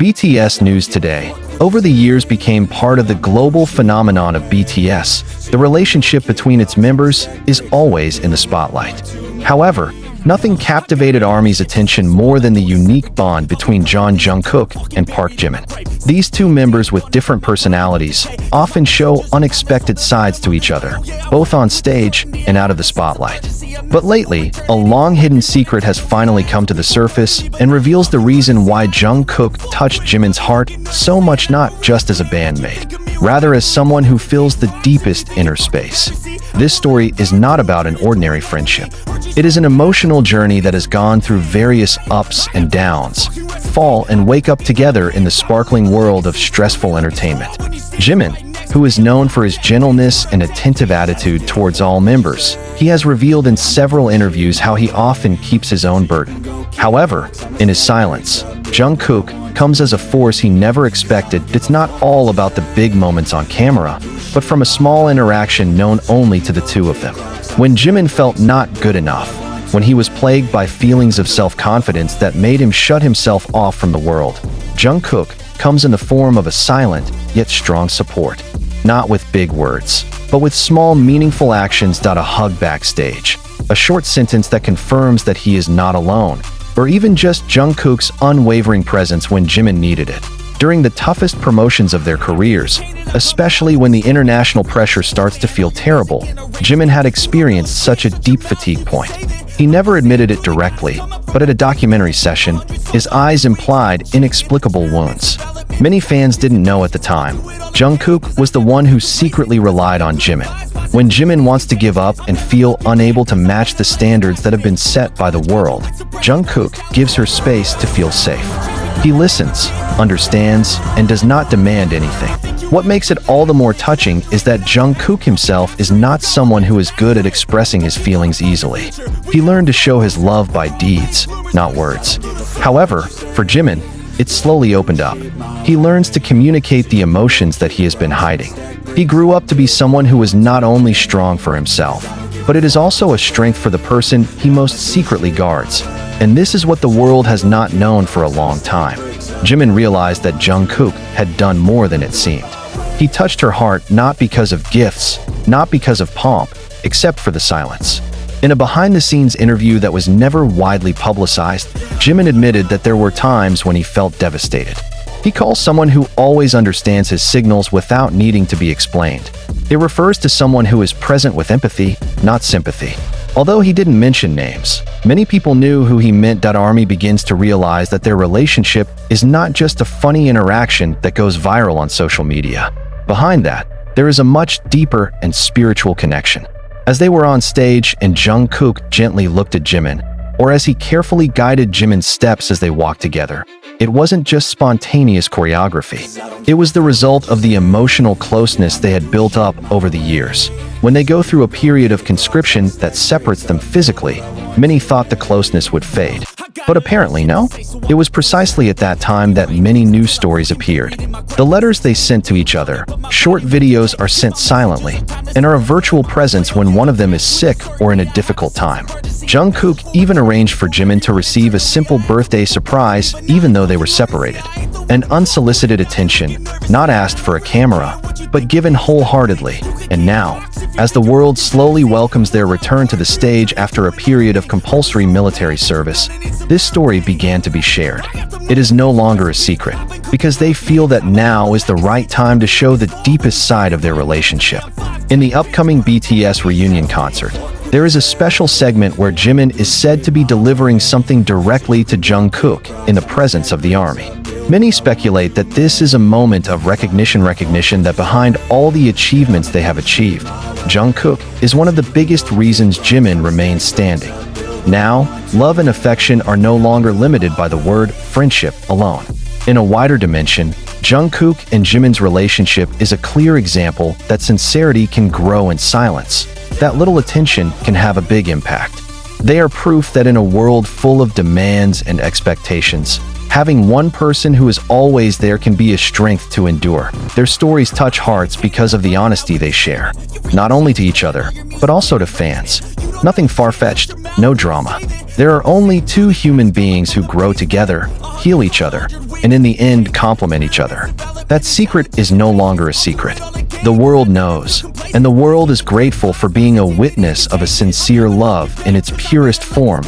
BTS news today. Over the years became part of the global phenomenon of BTS. The relationship between its members is always in the spotlight. However, nothing captivated ARMY's attention more than the unique bond between Jungkook and Park Jimin. These two members with different personalities often show unexpected sides to each other, both on stage and out of the spotlight. But lately, a long-hidden secret has finally come to the surface and reveals the reason why Jungkook touched Jimin's heart so much, not just as a bandmate, rather as someone who fills the deepest inner space. This story is not about an ordinary friendship. It is an emotional journey that has gone through various ups and downs, fall and wake up together in the sparkling world of stressful entertainment. Jimin, who is known for his gentleness and attentive attitude towards all members, he has revealed in several interviews how he often keeps his own burden. However, in his silence, Jungkook comes as a force he never expected. It's not all about the big moments on camera, but from a small interaction known only to the two of them. When Jimin felt not good enough, when he was plagued by feelings of self-confidence that made him shut himself off from the world, Jungkook comes in the form of a silent yet strong support. Not with big words, but with small meaningful actions. A hug backstage, a short sentence that confirms that he is not alone, or even just Jungkook's unwavering presence when Jimin needed it. During the toughest promotions of their careers, especially when the international pressure starts to feel terrible, Jimin had experienced such a deep fatigue point. He never admitted it directly, but at a documentary session, his eyes implied inexplicable wounds. Many fans didn't know at the time. Jungkook was the one who secretly relied on Jimin. When Jimin wants to give up and feel unable to match the standards that have been set by the world, Jungkook gives her space to feel safe. He listens, understands, and does not demand anything. What makes it all the more touching is that Jungkook himself is not someone who is good at expressing his feelings easily. He learned to show his love by deeds, not words. However, for Jimin, it slowly opened up. He learns to communicate the emotions that he has been hiding. He grew up to be someone who is not only strong for himself, but it is also a strength for the person he most secretly guards. And this is what the world has not known for a long time. Jimin realized that Jungkook had done more than it seemed. He touched her heart not because of gifts, not because of pomp, except for the silence. In a behind-the-scenes interview that was never widely publicized, Jimin admitted that there were times when he felt devastated. He calls someone who always understands his signals without needing to be explained. It refers to someone who is present with empathy, not sympathy. Although he didn't mention names, many people knew who he meant. ARMY begins to realize that their relationship is not just a funny interaction that goes viral on social media. Behind that, there is a much deeper and spiritual connection. As they were on stage and Jungkook gently looked at Jimin, or as he carefully guided Jimin's steps as they walked together, it wasn't just spontaneous choreography. It was the result of the emotional closeness they had built up over the years. When they go through a period of conscription that separates them physically, many thought the closeness would fade. But apparently no. It was precisely at that time that many news stories appeared. The letters they sent to each other, short videos are sent silently, and are a virtual presence when one of them is sick or in a difficult time. Jungkook even arranged for Jimin to receive a simple birthday surprise even though they were separated. An unsolicited attention, not asked for a camera, but given wholeheartedly. And now, as the world slowly welcomes their return to the stage after a period of compulsory military service, this story began to be shared. It is no longer a secret, because they feel that now is the right time to show the deepest side of their relationship. In the upcoming BTS reunion concert, there is a special segment where Jimin is said to be delivering something directly to Jungkook in the presence of the ARMY. Many speculate that this is a moment of recognition that behind all the achievements they have achieved, Jungkook is one of the biggest reasons Jimin remains standing. Now, love and affection are no longer limited by the word friendship alone. In a wider dimension, Jungkook and Jimin's relationship is a clear example that sincerity can grow in silence, that little attention can have a big impact. They are proof that in a world full of demands and expectations, Having one person who is always there can be a strength to endure. Their stories touch hearts because of the honesty they share, not only to each other, but also to fans. Nothing far-fetched, no drama. There are only two human beings who grow together, heal each other, and in the end complement each other. That secret is no longer a secret. The world knows, and the world is grateful for being a witness of a sincere love in its purest form.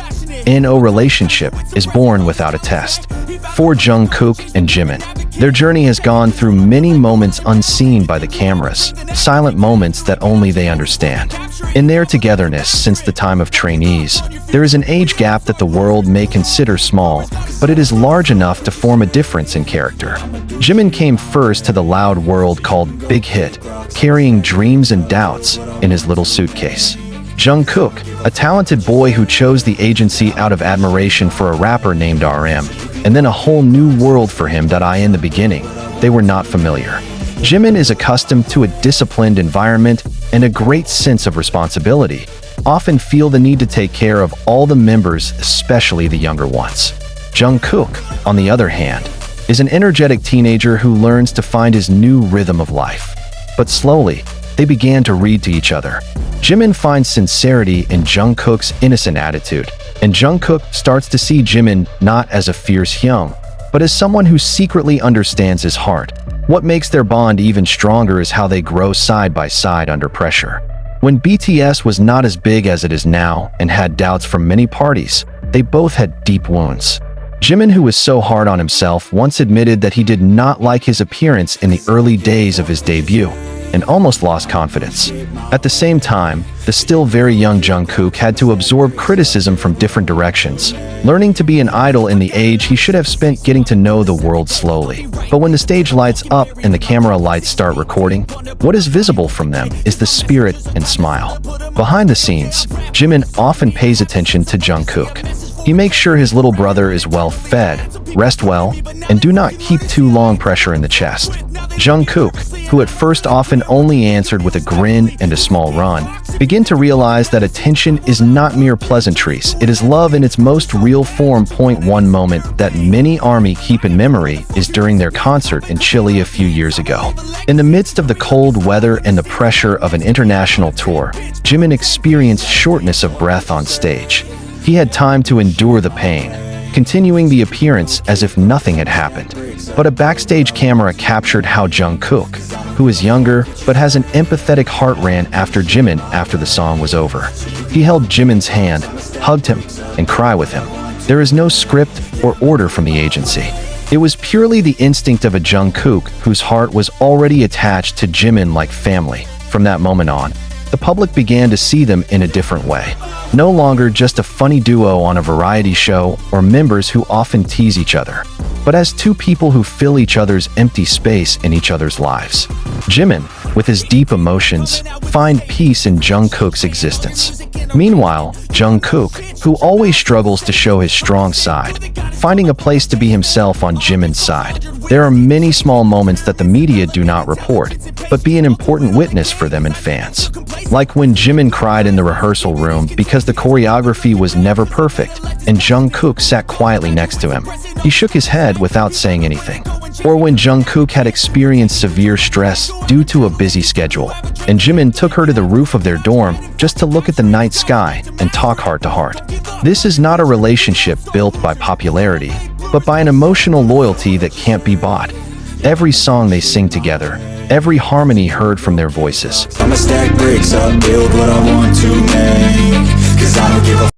No relationship is born without a test. For Jungkook and Jimin, their journey has gone through many moments unseen by the cameras, silent moments that only they understand. In their togetherness since the time of trainees, there is an age gap that the world may consider small, but it is large enough to form a difference in character. Jimin came first to the loud world called Big Hit, carrying dreams and doubts in his little suitcase. Jungkook, a talented boy who chose the agency out of admiration for a rapper named RM, and then a whole new world for him that in the beginning, they were not familiar. Jimin is accustomed to a disciplined environment and a great sense of responsibility, often feel the need to take care of all the members, especially the younger ones. Jungkook, on the other hand, is an energetic teenager who learns to find his new rhythm of life. But slowly, they began to read to each other. Jimin finds sincerity in Jungkook's innocent attitude, and Jungkook starts to see Jimin not as a fierce young, but as someone who secretly understands his heart. What makes their bond even stronger is how they grow side by side under pressure. When BTS was not as big as it is now and had doubts from many parties, they both had deep wounds. Jimin, who was so hard on himself, once admitted that he did not like his appearance in the early days of his debut, and almost lost confidence. At the same time, the still very young Jungkook had to absorb criticism from different directions, learning to be an idol in the age he should have spent getting to know the world slowly. But when the stage lights up and the camera lights start recording, what is visible from them is the spirit and smile. Behind the scenes, Jimin often pays attention to Jungkook. He makes sure his little brother is well fed, rest well, and do not keep too long pressure in the chest. Jungkook, who at first often only answered with a grin and a small run, begin to realize that attention is not mere pleasantries, it is love in its most real form. One moment that many ARMY keep in memory is during their concert in Chile a few years ago. In the midst of the cold weather and the pressure of an international tour, Jimin experienced shortness of breath on stage. He had time to endure the pain, continuing the appearance as if nothing had happened. But a backstage camera captured how Jungkook, who is younger but has an empathetic heart, ran after Jimin after the song was over. He held Jimin's hand, hugged him, and cried with him. There is no script or order from the agency. It was purely the instinct of a Jungkook whose heart was already attached to Jimin like family. From that moment on, the public began to see them in a different way. No longer just a funny duo on a variety show or members who often tease each other, but as two people who fill each other's empty space in each other's lives. Jimin, with his deep emotions, find peace in Jungkook's existence. Meanwhile, Jungkook, who always struggles to show his strong side, finding a place to be himself on Jimin's side. There are many small moments that the media do not report, but be an important witness for them and fans. Like when Jimin cried in the rehearsal room because the choreography was never perfect, and Jungkook sat quietly next to him. He shook his head without saying anything. Or when Jungkook had experienced severe stress due to a busy schedule, and Jimin took her to the roof of their dorm just to look at the night sky and talk heart to heart. This is not a relationship built by popularity, but by an emotional loyalty that can't be bought. Every song they sing together, every harmony heard from their voices. I'ma stack bricks up, build what I want to make, 'cause I don't give a